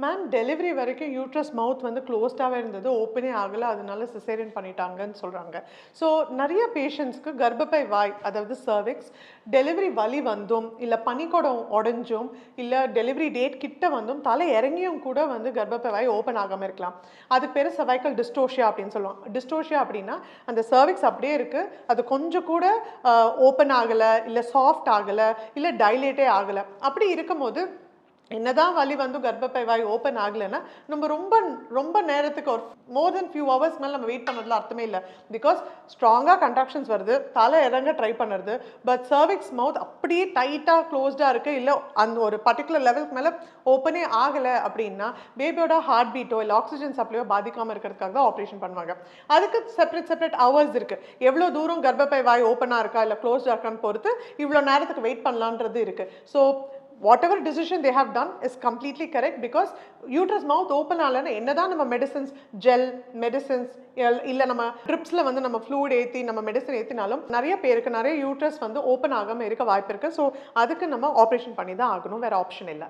Ma'am delivery வரைக்கும் uterus மவுத் வந்து க்ளோஸ்டாகவே இருந்தது, ஓப்பனே ஆகலை, அதனால சிசேரியன் பண்ணிட்டாங்கன்னு சொல்கிறாங்க. ஸோ நிறைய பேஷண்ட்ஸ்க்கு கர்ப்பப்பை வாய், அதாவது சர்விக்ஸ், டெலிவரி வலி வந்தும் இல்லை பனிக்குடம் உடஞ்சும் இல்லை டெலிவரி டேட் கிட்ட வந்தும் தலை இறங்கியும் கூட வந்து கர்ப்பப்பை வாய் ஓப்பன் ஆகாமல் இருக்கலாம். அது பேர் cervical dystocia அப்படின்னு சொல்லுவாங்க. டிஸ்டோஷியா அப்படின்னா அந்த சர்விக்ஸ் அப்படியே இருக்குது, அது கொஞ்சம் கூட ஓப்பன் ஆகலை, இல்லை சாஃப்ட் ஆகலை, இல்லை டைலேட்டே ஆகலை. அப்படி இருக்கும்போது என்னதான் வலி வந்து கர்ப்பப்பை வாய் ஓப்பன் ஆகலைன்னா நம்ம ரொம்ப ரொம்ப நேரத்துக்கு ஒரு மோர் தென் ஃபியூ ஹவர்ஸ் மேலே நம்ம வெயிட் பண்ணுறதுல அர்த்தமே இல்லை. பிகாஸ் ஸ்ட்ராங்காக கன்ட்ராக்ஷன்ஸ் வருது, தலை இறங்க ட்ரை பண்ணுறது, பட் சர்விக்ஸ் மவுத் அப்படியே டைட்டாக க்ளோஸ்டாக இருக்குது, இல்லை அந்த ஒரு பர்டிகுலர் லெவலுக்கு மேலே ஓப்பனே ஆகலை அப்படின்னா பேபியோட ஹார்ட் பீட்டோ இல்லை ஆக்சிஜன் சப்ளையோ பாதிக்காமல் இருக்கிறதுக்காக தான் ஆப்ரேஷன் பண்ணுவாங்க. அதுக்கு செப்பரேட் ஹவர்ஸ் இருக்குது. எவ்வளோ தூரம் கர்ப்பப்பை வாய் ஓப்பனாக இருக்கா இல்லை க்ளோஸ்டாக இருக்கான்னு பொறுத்து இவ்வளோ நேரத்துக்கு வெயிட் பண்ணலான்றது இருக்குது. So whatever decision they have done is completely correct, because uterus mouth open ஆகலைன்னா என்னதான் நம்ம மெடிசன்ஸ், ஜெல் மெடிசன்ஸ் இல்லை நம்ம ட்ரிப்ஸில் வந்து நம்ம ஃப்ளூட் ஏற்றி நம்ம மெடிசன் ஏற்றினாலும் நிறைய பேருக்கு நிறைய யூட்ரஸ் வந்து ஓப்பன் ஆகாமல் இருக்க வாய்ப்பு இருக்குது. ஸோ அதுக்கு நம்ம ஆப்ரேஷன் பண்ணி தான் ஆகணும், வேறு ஆப்ஷன் இல்லை.